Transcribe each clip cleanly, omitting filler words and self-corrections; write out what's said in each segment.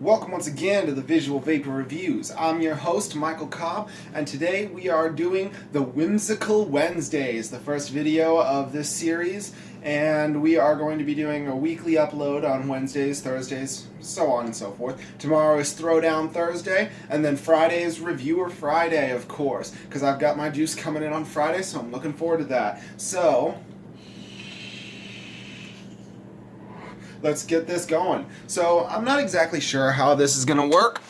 Welcome once again to the Visual Vapor Reviews. I'm your host, Michael Cobb, and today we are doing the Whimsical Wednesdays, the first video of this series, and we are going to be doing a weekly upload on Wednesdays, Thursdays, so on and so forth. Tomorrow is Throwdown Thursday, and then Friday is Reviewer Friday, of course, because I've got my juice coming in on Friday, so I'm looking forward to that. So let's get this going. So I'm not exactly sure how this is gonna work.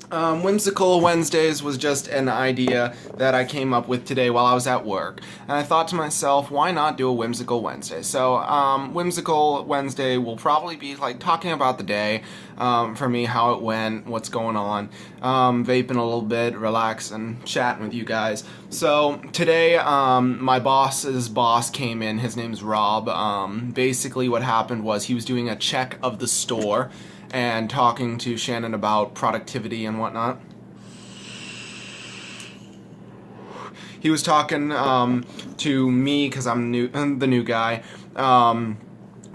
Whimsical Wednesdays was just an idea that I came up with today while I was at work. And I thought to myself, why not do a Whimsical Wednesday? So, Whimsical Wednesday will probably be like talking about the day, for me, how it went, what's going on, vaping a little bit, relax, and chatting with you guys. So, today, my boss's boss came in, his name's Rob. Basically what happened was he was doing a check of the store and talking to Shannon about productivity and whatnot. He was talking to me because I'm the new guy.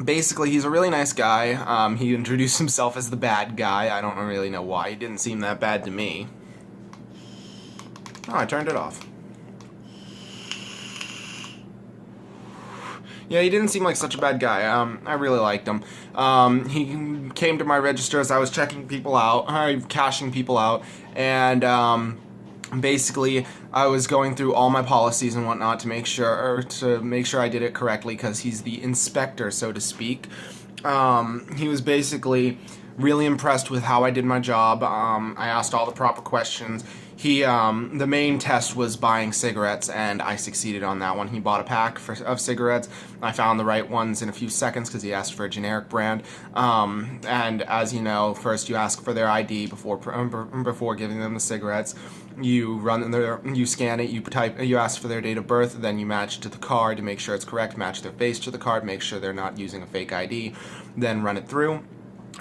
Basically, he's a really nice guy. He introduced himself as the bad guy. I don't really know why. He didn't seem that bad to me. Oh, I turned it off. Yeah, he didn't seem like such a bad guy. I really liked him. He came to my register as I was checking people out, cashing people out, and basically I was going through all my policies and whatnot to make sure I did it correctly, because he's the inspector, so to speak. He was basically really impressed with how I did my job. I asked all the proper questions. The main test was buying cigarettes, and I succeeded on that one. He bought a pack of cigarettes. I found the right ones in a few seconds because he asked for a generic brand. And as you know, first you ask for their ID before giving them the cigarettes. You scan it, you ask for their date of birth, then you match it to the card to make sure it's correct, match their face to the card, make sure they're not using a fake ID, then run it through.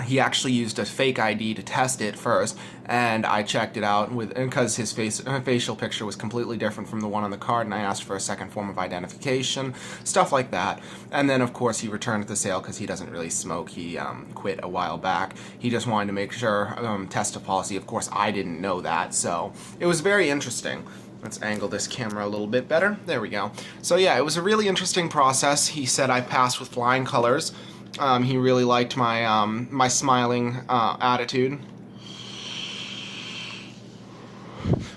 He actually used a fake ID to test it first, and I checked it out because his facial picture was completely different from the one on the card, and I asked for a second form of identification, stuff like that. And then, of course, he returned the sale because he doesn't really smoke. He quit a while back. He just wanted to make sure, test a policy. Of course, I didn't know that, so it was very interesting. Let's angle this camera a little bit better. There we go. So yeah, it was a really interesting process. He said I passed with flying colors. He really liked my my smiling attitude,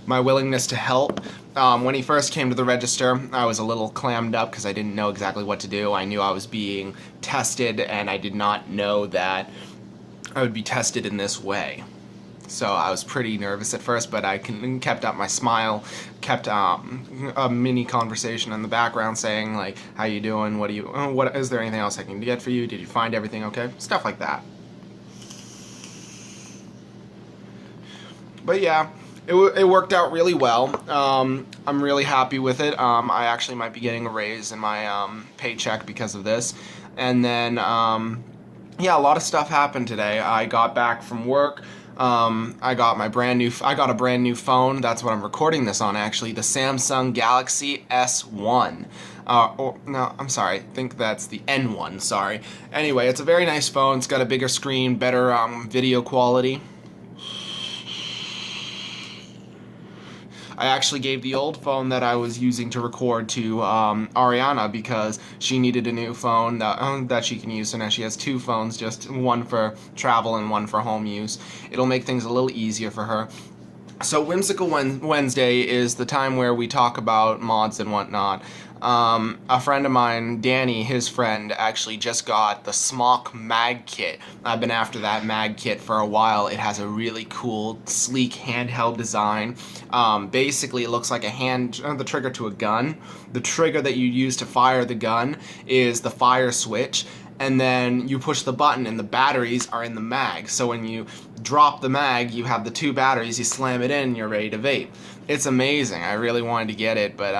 my willingness to help. When he first came to the register, I was a little clammed up because I didn't know exactly what to do. I knew I was being tested, and I did not know that I would be tested in this way. So I was pretty nervous at first, but I kept up my smile, kept a mini conversation in the background saying, like, how you doing, what is there anything else I can get for you, did you find everything okay, stuff like that. But yeah, it worked out really well. I'm really happy with it. I actually might be getting a raise in my paycheck because of this. And then, yeah, a lot of stuff happened today. I got back from work. I got a brand new phone. That's what I'm recording this on, actually. The Samsung Galaxy S1. No, I'm sorry. I think that's the N1, sorry. Anyway, it's a very nice phone. It's got a bigger screen, better video quality. I actually gave the old phone that I was using to record to Ariana because she needed a new phone that she can use. So now she has two phones, just one for travel and one for home use. It'll make things a little easier for her. So Whimsical Wednesday is the time where we talk about mods and whatnot. A friend of mine, Danny, his friend, actually just got the Smock mag kit. I've been after that mag kit for a while. It has a really cool, sleek, handheld design. Basically, it looks like the trigger to a gun. The trigger that you use to fire the gun is the fire switch, and then you push the button and the batteries are in the mag. So when you drop the mag, you have the two batteries, you slam it in, and you're ready to vape. It's amazing. I really wanted to get it, but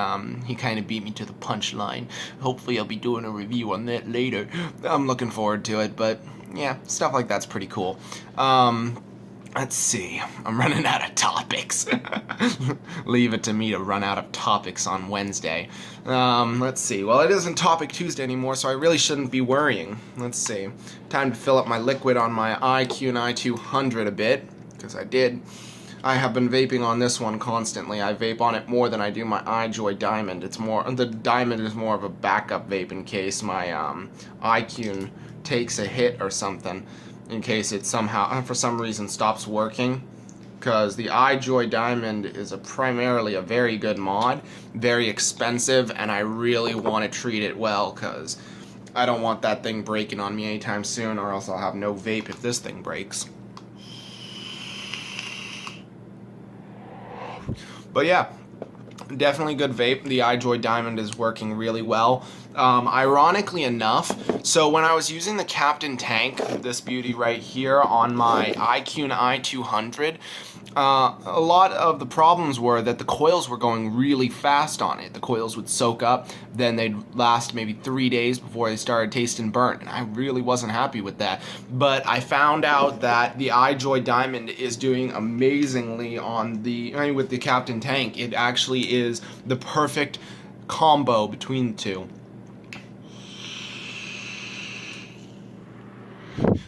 he kind of beat me to the punchline. Hopefully I'll be doing a review on that later. I'm looking forward to it, but yeah, stuff like that's pretty cool. Let's see. I'm running out of topics. Leave it to me to run out of topics on Wednesday. Let's see. Well, it isn't Topic Tuesday anymore, so I really shouldn't be worrying. Let's see. Time to fill up my liquid on my IQ i200 a bit, because I did. I have been vaping on this one constantly. I vape on it more than I do my iJoy Diamond. The Diamond is more of a backup vape in case my iQ takes a hit or something. In case it somehow, for some reason, stops working. Because the iJoy Diamond is primarily a very good mod, very expensive, and I really want to treat it well because I don't want that thing breaking on me anytime soon, or else I'll have no vape if this thing breaks. But yeah, definitely good vape. The iJoy Diamond is working really well. Ironically enough, so when I was using the Captain Tank, this beauty right here, on my iQ i200, a lot of the problems were that the coils were going really fast on it. The coils would soak up, then they'd last maybe 3 days before they started tasting burnt, and I really wasn't happy with that. But I found out that the iJoy Diamond is doing amazingly with the Captain Tank. It actually is the perfect combo between the two.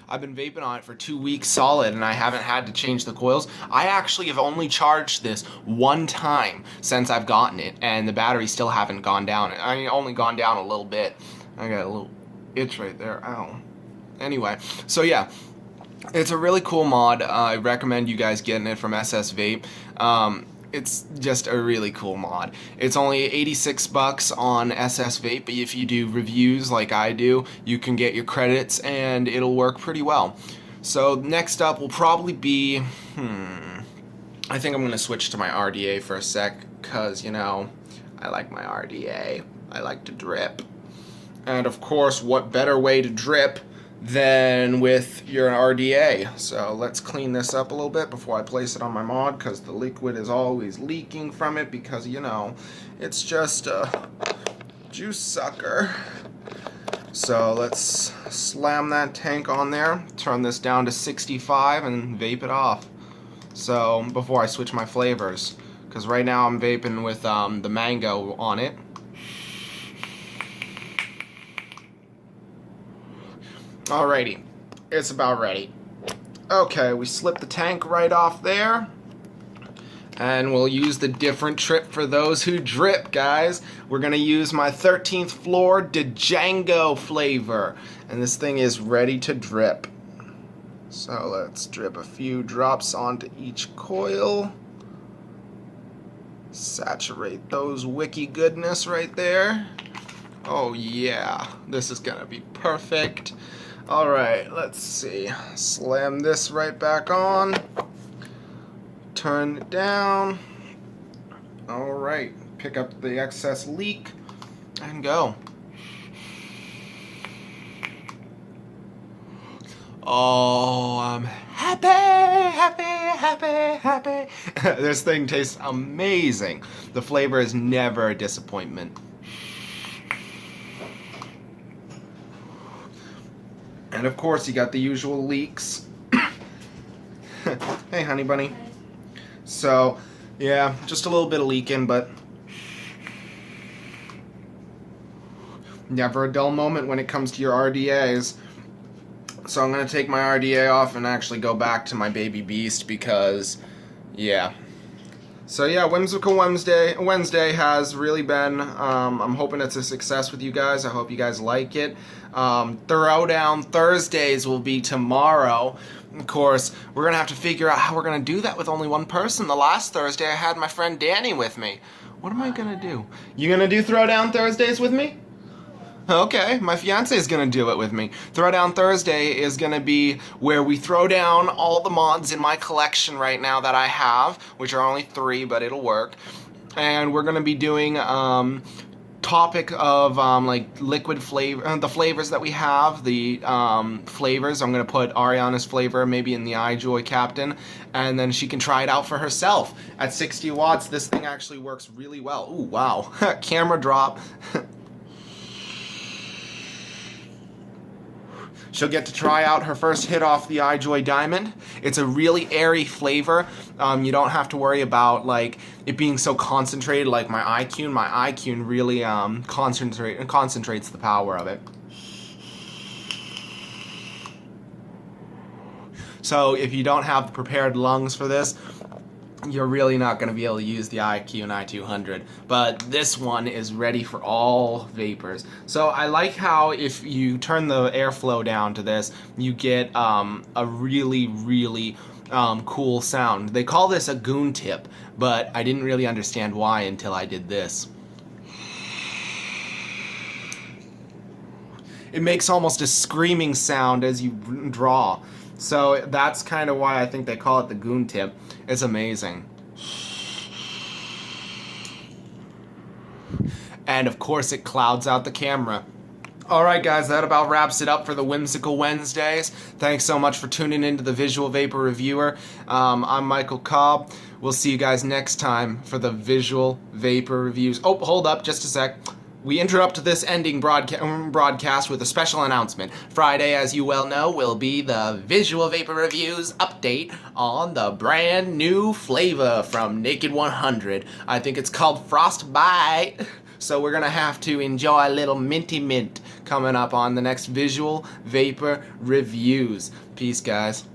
I've been vaping on it for 2 weeks solid, and I haven't had to change the coils. I actually have only charged this one time since I've gotten it, and the batteries still haven't gone down. I mean, only gone down a little bit. I got a little itch right there. Ow. Anyway, so yeah, it's a really cool mod. I recommend you guys getting it from SS Vape. It's just a really cool mod. It's only 86 bucks on SS Vape, but if you do reviews like I do, you can get your credits and it'll work pretty well. So next up will probably be, I think I'm going to switch to my RDA for a sec, because, you know, I like my RDA. I like to drip. And of course, what better way to drip than with your RDA. So let's clean this up a little bit before I place it on my mod, because the liquid is always leaking from it, because, you know, it's just a juice sucker. So let's slam that tank on there, turn this down to 65, and vape it off. So before I switch my flavors, because right now I'm vaping with the mango on it. Alrighty, it's about ready. Okay, we slip the tank right off there, and we'll use the different trip for those who drip, guys. We're gonna use my 13th floor Django flavor, and this thing is ready to drip. So let's drip a few drops onto each coil. Saturate those wicky goodness right there. Oh yeah, this is gonna be perfect. Alright, let's see. Slam this right back on. Turn it down. Alright, pick up the excess leak and go. Oh, I'm happy, happy, happy, happy. This thing tastes amazing. The flavor is never a disappointment. And of course, you got the usual leaks. Hey, honey bunny. So, yeah, just a little bit of leaking, but never a dull moment when it comes to your RDAs. So I'm going to take my RDA off and actually go back to my baby beast because, yeah. So yeah, Whimsical Wednesday has really been, I'm hoping it's a success with you guys. I hope you guys like it. Throwdown Thursdays will be tomorrow. Of course, we're going to have to figure out how we're going to do that with only one person. The last Thursday I had my friend Danny with me. What am I going to do? You going to do Throwdown Thursdays with me? Okay, my fiance is going to do it with me. Throwdown Thursday is going to be where we throw down all the mods in my collection right now that I have, which are only 3, but it'll work. And we're going to be doing topic of like liquid flavor, the flavors that we have, the flavors. I'm going to put Ariana's flavor maybe in the iJoy Captain, and then she can try it out for herself. At 60 watts, this thing actually works really well. Ooh, wow. Camera drop. She'll get to try out her first hit off the iJoy Diamond. It's a really airy flavor. You don't have to worry about like it being so concentrated like my iQune. My iQune really concentrates the power of it. So if you don't have prepared lungs for this, you're really not going to be able to use the iQune i200. But this one is ready for all vapors. So I like how if you turn the airflow down to this, you get a really, really cool sound. They call this a goon tip, but I didn't really understand why until I did this. It makes almost a screaming sound as you draw. So that's kind of why I think they call it the goon tip. It's amazing. And of course it clouds out the camera. Alright guys, that about wraps it up for the Whimsical Wednesdays. Thanks so much for tuning into the Visual Vapor Reviewer. I'm Michael Cobb. We'll see you guys next time for the Visual Vapor Reviews. Oh, hold up just a sec. We interrupt this ending broadcast with a special announcement. Friday, as you well know, will be the Visual Vapor Reviews update on the brand new flavor from Naked 100. I think it's called Frostbite. So we're gonna have to enjoy a little minty mint coming up on the next Visual Vapor Reviews. Peace, guys.